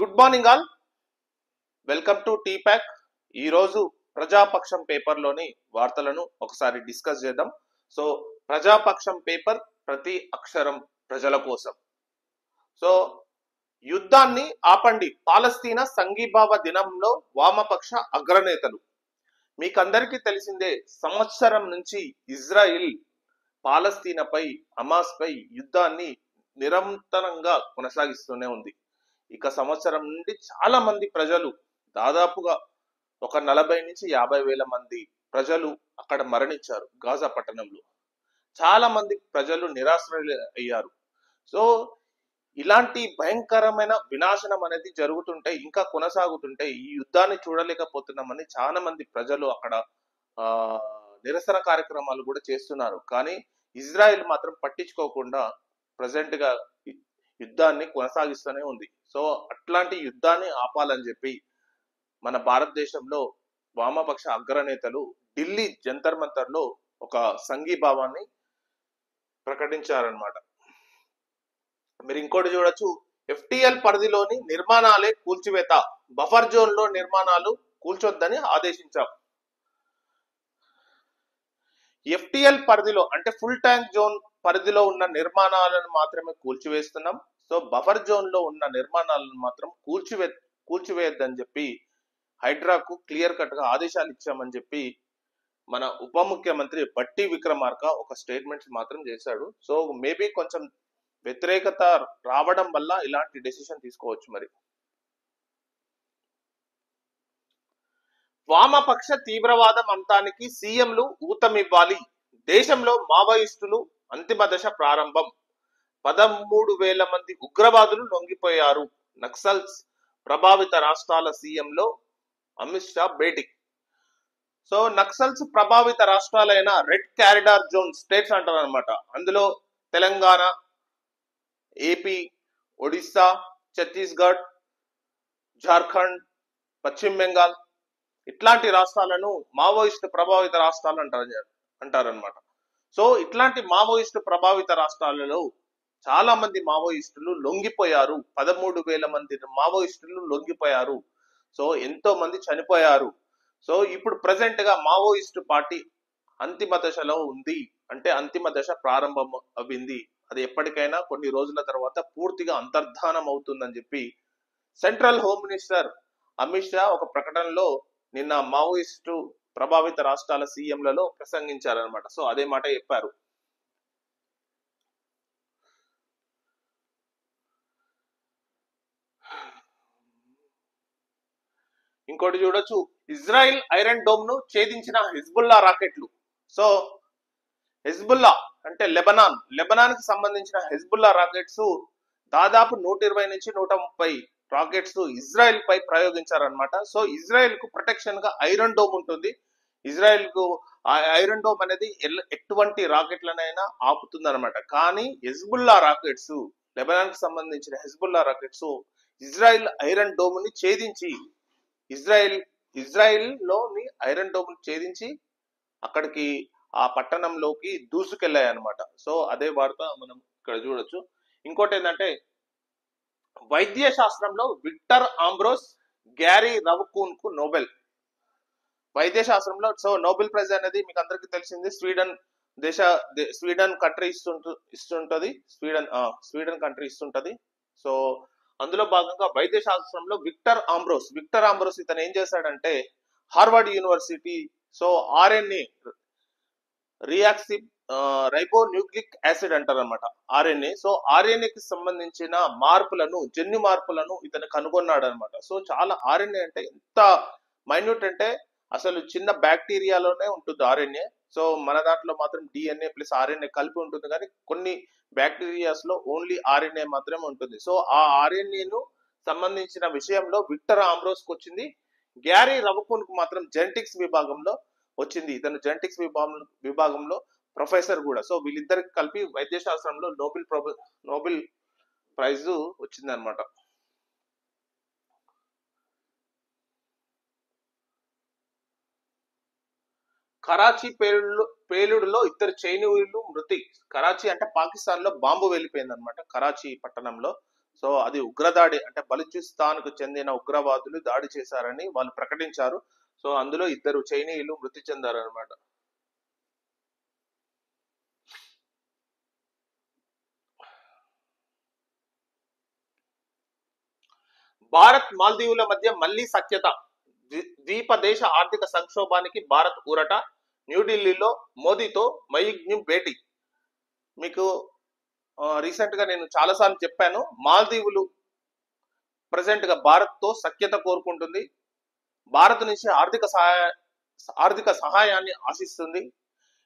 Good morning all. Welcome to T pack. ఈరోజు ప్రజాపక్షం పేపర్లోని వార్తలను ఒకసారి డిస్కస్ చేద్దాం. సో ప్రజాపక్షం పేపర్ ప్రతి అక్షరం ప్రజల కోసం. సో యుద్ధాన్ని ఆపండి, పాలస్తీనా సంఘీభావ దినంలో వామపక్ష అగ్రనేతలు. మీకందరికీ తెలిసిందే, సంవత్సరం నుంచి ఇజ్రాయిల్ పాలస్తీనాపై, హమాస్పై యుద్ధాన్ని నిరంతరంగా కొనసాగిస్తూనే ఉంది. ఇక సంవత్సరం నుండి చాలా మంది ప్రజలు, దాదాపుగా ఒక 40 నుంచి 50 వేల మంది ప్రజలు అక్కడ మరణించారు. గాజా పట్టణంలో చాలా మంది ప్రజలు నిరాశ్రయులు అయ్యారు. సో ఇలాంటి భయంకరమైన వినాశనం అనేది జరుగుతుంటే, ఇంకా కొనసాగుతుంటే ఈ యుద్ధాన్ని చూడలేకపోతున్నామని చాలా మంది ప్రజలు అక్కడ నిరసన కార్యక్రమాలు కూడా చేస్తున్నారు. కానీ ఇజ్రాయెల్ మాత్రం పట్టించుకోకుండా ప్రజెంట్ గా యుద్ధాన్ని కొనసాగిస్తూనే ఉంది. సో అట్లాంటి యుద్ధాన్ని ఆపాలని చెప్పి మన భారతదేశంలో వామపక్ష అగ్రనేతలు ఢిల్లీ జంతర్ మంతర్ లో ఒక సంఘీభావాన్ని ప్రకటించారనమాట. మీరు ఇంకోటి చూడొచ్చు, ఎఫ్టిఎల్ పరిధిలోని నిర్మాణాలే కూల్చివేత, బఫర్ జోన్ లో నిర్మాణాలు కూల్చొద్దని ఆదేశించాం. ఎఫ్టిఎల్ పరిధిలో అంటే ఫుల్ ట్యాంక్ జోన్ పరిధిలో ఉన్న నిర్మాణాలను మాత్రమే కూల్చివేస్తున్నాం. సో బఫర్ జోన్ లో ఉన్న నిర్మాణాలను మాత్రం కూల్చివేయద్దని చెప్పి హైడ్రాకు క్లియర్ కట్ గా ఆదేశాలు ఇచ్చామని చెప్పి మన ఉప ముఖ్యమంత్రి బట్టి విక్రమార్క ఒక స్టేట్మెంట్స్ మాత్రం చేశాడు. సో మేబీ కొంచెం వ్యతిరేకత రావడం వల్ల ఇలాంటి డెసిషన్ తీసుకోవచ్చు. మరి వామపక్ష తీవ్రవాదం అంతానికి సీఎంలు ఊతమివ్వాలి, దేశంలో మావోయిస్టులు అంతిమ దశ ప్రారంభం, 13,000 మంది ఉగ్రవాదులు లొంగిపోయారు, నక్సల్స్ ప్రభావిత రాష్ట్రాల సీఎంలో అమిత్ షా భేటీ. సో నక్సల్స్ ప్రభావిత రాష్ట్రాలైన రెడ్ కారిడార్ జోన్ స్టేట్స్ అంటారు అనమాట. అందులో తెలంగాణ, ఏపీ, ఒడిస్సా, ఛత్తీస్గఢ్, జార్ఖండ్, పశ్చిమ బెంగాల్ ఇట్లాంటి రాష్ట్రాలను మావోయిస్ట్ ప్రభావిత రాష్ట్రాలు అంటారనమాట. సో ఇట్లాంటి మావోయిస్ట్ ప్రభావిత రాష్ట్రాలలో చాలా మంది మావోయిస్టులు లొంగిపోయారు. 13,000 మంది మావోయిస్టులు లొంగిపోయారు. సో ఎంతో మంది చనిపోయారు. సో ఇప్పుడు ప్రజెంట్ గా మావోయిస్టు పార్టీ అంతిమ దశలో ఉంది. అంటే అంతిమ దశ ప్రారంభం అయింది. అది ఎప్పటికైనా కొన్ని రోజుల తర్వాత పూర్తిగా అంతర్ధానం అవుతుందని చెప్పి central home minister Amit Shah ఒక ప్రకటనలో నిన్న మావోయిస్టు ప్రభావిత రాష్ట్రాల సీఎంలలో ప్రసంగించారనమాట. సో అదే మాట చెప్పారు. ఇంకోటి చూడొచ్చు, ఇజ్రాయిల్ ఐరన్ డోమ్ ను ఛేదించిన హిజ్బుల్లా రాకెట్లు. సో హిజ్బుల్లా అంటే లెబనాన్ కి సంబంధించిన హిజ్బుల్లా రాకెట్స్ దాదాపు 120 నుంచి 130 రాకెట్స్ ఇజ్రాయెల్ పై ప్రయోగించారనమాట. సో ఇజ్రాయెల్ కు ప్రొటెక్షన్ గా ఐరన్ డోమ్ ఉంటుంది. ఇజ్రాయెల్ కు ఐరన్ డోమ్ అనేది ఎటువంటి రాకెట్లనైనా ఆపుతుంది అనమాట. కానీ హిజ్బుల్లా రాకెట్స్, లెబనాన్ కి సంబంధించిన Hezbollah rockets Israel iron dome ని ఛేదించి, ఇజ్రాయెల్ లోని ఐరన్ డోమ్ ని ఛేదించి అక్కడికి ఆ పట్టణంలోకి దూసుకెళ్లాయి అనమాట. సో అదే వార్త మనం ఇక్కడ చూడొచ్చు. ఇంకోటి ఏంటంటే, వైద్య శాస్త్రంలో విక్టర్ ఆంబ్రోస్, గ్యారీ రవకూన్ కు నోబెల్. వైద్య శాస్త్రంలో సో నోబెల్ ప్రైజ్ అనేది మీకు అందరికీ తెలిసింది, స్వీడన్ కంట్రీ ఇస్తుంటది. స్వీడన్ కంట్రీ ఇస్తుంటది. సో అందులో భాగంగా వైద్య శాస్త్రంలో విక్టర్ ఆంబ్రోస్ ఇతను ఏం చేశాడంటే, Harvard University so RNA reactive ribonucleic acid అంటారు అనమాట, ఆర్ఎన్ఏ. సో ఆర్ఎన్ఏకి సంబంధించిన జన్యు మార్పులను ఇతను కనుగొన్నాడు అనమాట. సో చాలా ఆర్ఎన్ఏ అంటే ఎంత మైన్యూట్ అంటే అసలు చిన్న బ్యాక్టీరియాలోనే ఉంటుంది ఆర్ఎన్ఏ. సో మన దాంట్లో మాత్రం డిఎన్ఏ ప్లస్ ఆర్ఎన్ఏ కలిపి ఉంటుంది, కానీ కొన్ని బ్యాక్టీరియాస్ లో ఓన్లీ ఆర్ఎన్ఏ మాత్రమే ఉంటుంది. సో ఆ ఆర్ఎన్ఏను సంబంధించిన విషయంలో విక్టర్ ఆంబ్రోస్ కు వచ్చింది. గ్యారీ రవకూన్ కు మాత్రం జెనెటిక్స్ విభాగంలో వచ్చింది. ఇతను జెనెటిక్స్ విభాగంలో ప్రొఫెసర్ కూడా. సో వీళ్ళిద్దరికి కలిపి వైద్య శాస్త్రంలో నోబెల్ ప్రైజ్ వచ్చింది అనమాట. కరాచీ పేలుడులో 2 చైనీయులు మృతి. కరాచీ అంటే పాకిస్తాన్ లో బాంబు వెళ్ళిపోయింది అనమాట, కరాచీ పట్టణంలో. సో అది ఉగ్రదాడి, అంటే బలూచిస్తాన్ కు చెందిన ఉగ్రవాదులు దాడి చేశారని వాళ్ళు ప్రకటించారు. సో అందులో 2 చైనీయులు మృతి చెందారు అనమాట. భారత్ మాల్దీవుల మధ్య మళ్లీ సఖ్యత, ద్వీప దేశ ఆర్థిక సంక్షోభానికి భారత్ ఊరట, న్యూఢిల్లీలో మోదీతో మయిగ్న్యూ భేటీ. మీకు రీసెంట్ గా నేను చాలాసార్లు చెప్పాను, మాల్దీవులు ప్రజెంట్ గా భారత్ తో సఖ్యత కోరుకుంటుంది, భారత్ నుంచి ఆర్థిక సహాయాన్ని ఆశిస్తుంది.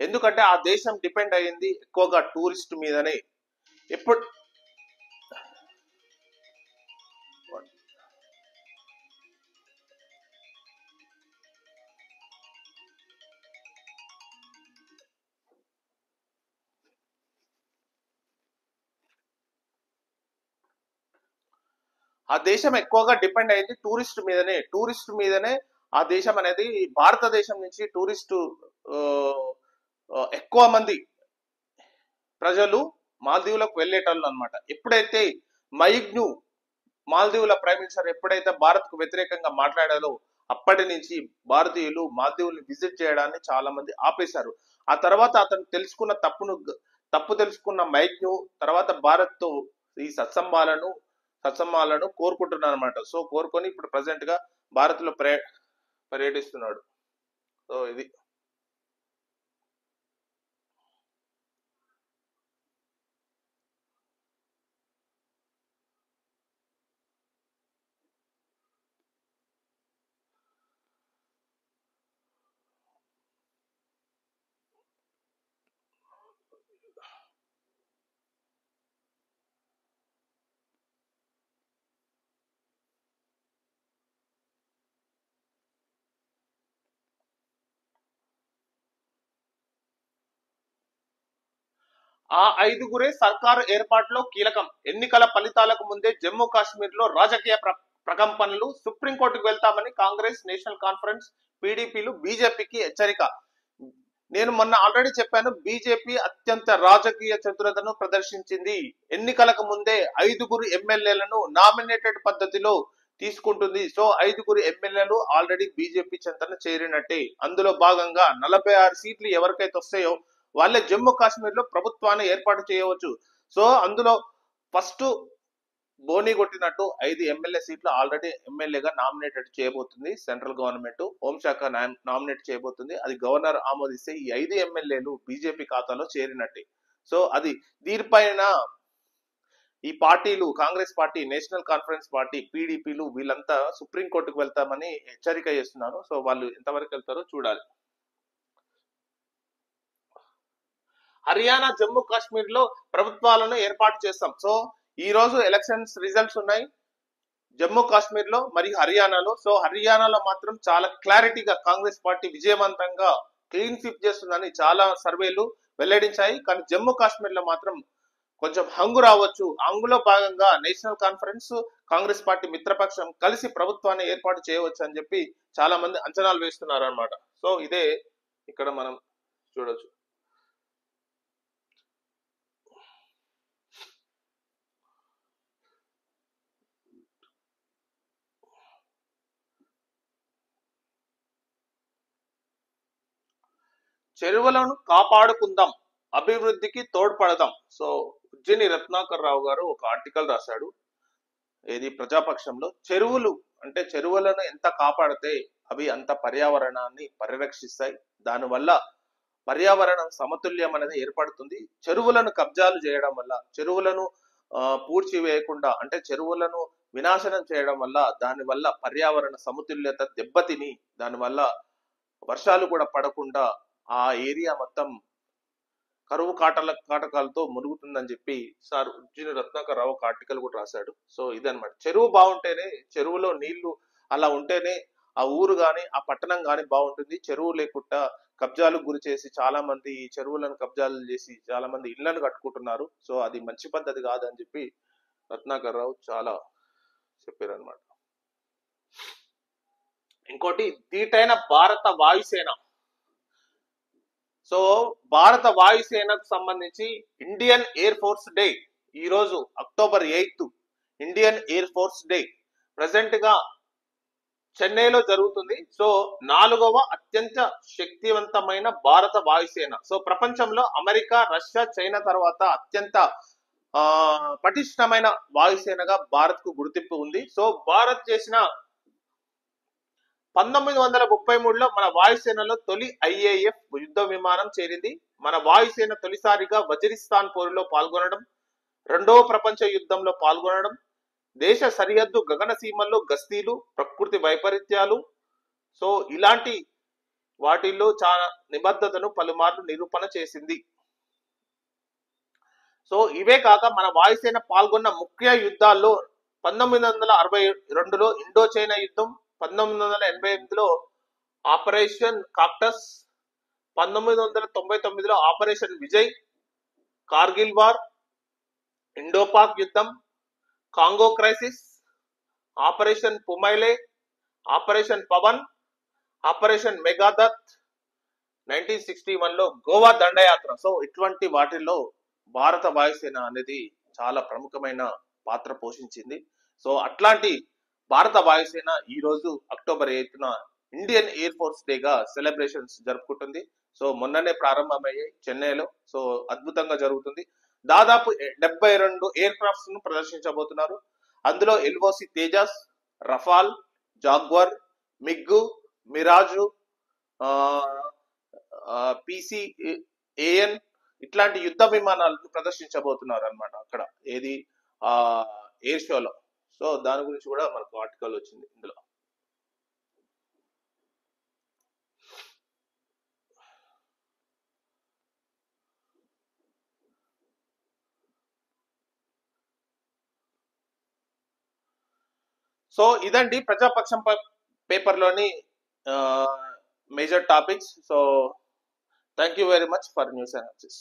ఎందుకంటే ఆ దేశం డిపెండ్ అయ్యింది ఎక్కువగా టూరిస్ట్ మీదనే. ఎప్పుడు ఆ దేశం ఎక్కువగా డిపెండ్ అయింది టూరిస్ట్ మీదనే ఆ దేశం అనేది. భారతదేశం నుంచి టూరిస్టు ఎక్కువ మంది ప్రజలు మాల్దీవులకు వెళ్ళేటోళ్ళు అనమాట. ఎప్పుడైతే మయిగ్ను మాల్దీవుల ప్రైమ్ మినిస్టర్ ఎప్పుడైతే భారత్ కు వ్యతిరేకంగా మాట్లాడారో అప్పటి నుంచి భారతీయులు మాల్దీవుల్ని విజిట్ చేయడాన్ని చాలా మంది ఆపేశారు. ఆ తర్వాత అతను తప్పు తెలుసుకున్న మైగ్ను తర్వాత భారత్ తో ఈ సత్సంబాలను కోరుకుంటున్నాడు అనమాట. సో కోరుకొని ఇప్పుడు ప్రజెంట్ గా భారత్ లో పర్యటిస్తున్నాడు. సో ఇది ఆ 5గురే సర్కారు ఏర్పాటులో కీలకం. ఎన్నికల ఫలితాలకు ముందే జమ్మూ కాశ్మీర్ లో రాజకీయ ప్రకంపనలు, సుప్రీంకోర్టుకు వెళ్తామని కాంగ్రెస్, నేషనల్ కాన్ఫరెన్స్, పీడీపీలు బీజేపీకి హెచ్చరిక. నేను మొన్న ఆల్రెడీ చెప్పాను, బీజేపీ అత్యంత రాజకీయ చతురతను ప్రదర్శించింది. ఎన్నికలకు ముందే 5గురు ఎమ్మెల్యేలను నామినేటెడ్ పద్ధతిలో తీసుకుంటుంది. సో 5గురు ఎమ్మెల్యేలు ఆల్రెడీ బీజేపీ చెంతన చేరినట్టే. అందులో భాగంగా 46 సీట్లు ఎవరికైతే వస్తాయో వాళ్ళే జమ్మూ కాశ్మీర్ లో ప్రభుత్వాన్ని ఏర్పాటు చేయవచ్చు. సో అందులో ఫస్ట్ బోని కొట్టినట్టు 5 ఎమ్మెల్యే సీట్లు ఆల్రెడీ ఎమ్మెల్యేగా నామినేటెడ్ చేయబోతుంది సెంట్రల్ గవర్నమెంట్. హోంశాఖ నామినేట్ చేయబోతుంది. అది గవర్నర్ ఆమోదిస్తే ఈ 5 ఎమ్మెల్యేలు బీజేపీ ఖాతాలో చేరినట్టే. సో అది దీనిపైన ఈ పార్టీలు, Congress party, National Conference party, పీడీపీలు వీళ్ళంతా సుప్రీంకోర్టుకు వెళ్తామని హెచ్చరిక చేస్తున్నారు. సో వాళ్ళు ఎంతవరకు వెళ్తారో చూడాలి. హర్యానా, జమ్మూ కాశ్మీర్ లో ప్రభుత్వాలను ఏర్పాటు చేస్తాం. సో ఈ రోజు ఎలక్షన్స్ రిజల్ట్స్ ఉన్నాయి జమ్మూ కాశ్మీర్ లో మరియు హర్యానాలో. సో హర్యానాలో మాత్రం చాలా క్లారిటీగా కాంగ్రెస్ పార్టీ విజయవంతంగా క్లీన్ స్వీప్ చేస్తుందని చాలా సర్వేలు వెల్లడించాయి. కానీ జమ్మూ కాశ్మీర్ లో మాత్రం కొంచెం హంగు రావచ్చు. హంగులో భాగంగా నేషనల్ కాన్ఫరెన్స్, కాంగ్రెస్ పార్టీ మిత్రపక్షం కలిసి ప్రభుత్వాన్ని ఏర్పాటు చేయవచ్చు అని చెప్పి చాలా మంది అంచనాలు వేస్తున్నారు అనమాట. సో ఇదే ఇక్కడ మనం చూడొచ్చు. చెరువులను కాపాడుకుందాం, అభివృద్ధికి తోడ్పడదాం. సో ఉజ్జిని రత్నాకర్ రావు గారు ఒక ఆర్టికల్ రాశాడు, ఏది ప్రజాపక్షంలో. చెరువులను ఎంత కాపాడితే అవి అంత పర్యావరణాన్ని పరిరక్షిస్తాయి, దానివల్ల పర్యావరణం సమతుల్యం అనేది ఏర్పడుతుంది. చెరువులను కబ్జాలు చేయడం వల్ల, చెరువులను పూడ్చివేయకుండా అంటే చెరువులను వినాశనం చేయడం వల్ల దానివల్ల పర్యావరణ సమతుల్యత దెబ్బతిని దానివల్ల వర్షాలు కూడా పడకుండా ఆ ఏరియా మొత్తం కరువు కాటకాలతో మునుగుతుందని చెప్పి సార్ ఉజ్జిని రత్నాకర్ రావు ఒక ఆర్టికల్ కూడా రాశాడు. సో ఇదనమాట, చెరువు బాగుంటేనే, చెరువులో నీళ్లు అలా ఉంటేనే ఆ ఊరు గాని ఆ పట్టణం గాని బాగుంటుంది. చెరువు లేకుండా కబ్జాలకు గురి చేసి చాలా మంది చెరువులను కబ్జాలు చేసి చాలా మంది ఇళ్లను కట్టుకుంటున్నారు. సో అది మంచి పద్ధతి కాదని చెప్పి రత్నాకర్ రావు చాలా చెప్పారు అనమాట. ఇంకోటి, దీటైన భారత వాయుసేన. సో భారత వాయుసేనకు సంబంధించి ఇండియన్ ఎయిర్ ఫోర్స్ డే ఈ రోజు October 8 Indian air force day present గా చెన్నైలో జరుగుతుంది. సో 4వ అత్యంత శక్తివంతమైన భారత వాయుసేన. సో ప్రపంచంలో అమెరికా, రష్యా, చైనా తర్వాత అత్యంత పటిష్టమైన వాయుసేనగా భారత్ కు గుర్తింపు ఉంది. సో భారత్ చేసిన 1933లో మన వాయుసేనలో తొలి ఐఏఎఫ్ యుద్ధ విమానం చేరింది. మన వాయుసేన తొలిసారిగా వజిరిస్తాన్ పోరులో పాల్గొనడం, రెండవ ప్రపంచ యుద్ధంలో పాల్గొనడం, దేశ సరిహద్దు గగన సీమల్లో గస్తీలు, ప్రకృతి వైపరీత్యాలు, సో ఇలాంటి వాటిల్లో చాలా నిబద్ధతను పలుమార్లు నిరూపణ చేసింది. సో ఇవే కాక మన వాయుసేన పాల్గొన్న ముఖ్య యుద్ధాల్లో 1962లో ఇండో చైనా యుద్ధం, 1988లో ఆపరేషన్ కాక్టస్, 1999లో operation Vijay, Kargil war, Indo Pak యుద్ధం, కాంగో క్రైసిస్, ఆపరేషన్ పుమైలే, ఆపరేషన్ పవన్, ఆపరేషన్ మెగాదత్, 1961లో గోవా దండయాత్ర. సో ఇటువంటి వాటిల్లో భారత వాయుసేన అనేది చాలా ప్రముఖమైన పాత్ర పోషించింది. సో అట్లాంటి భారత వాయుసేన ఈ రోజు అక్టోబర్ 8న ఇండియన్ ఎయిర్ ఫోర్స్ డేగా సెలబ్రేషన్స్ జరుపుకుంటుంది. సో మొన్ననే ప్రారంభమయ్యాయి చెన్నైలో. సో అద్భుతంగా జరుగుతుంది. దాదాపు 72 ఎయిర్ క్రాఫ్ట్స్ ను ప్రదర్శించబోతున్నారు. అందులో LOC Tejas, Rafale, Jaguar, MiG, Mirage, PC AN ఇట్లాంటి యుద్ధ విమానాలను ప్రదర్శించబోతున్నారు అనమాట అక్కడ ఏది ఎయిర్ షోలో. సో దాని గురించి కూడా మనకు ఆర్టికల్ వచ్చింది ఇందులో. సో ఇదండి ప్రజాపక్షం పేపర్లోని major topics. So thank you very much for news analysis.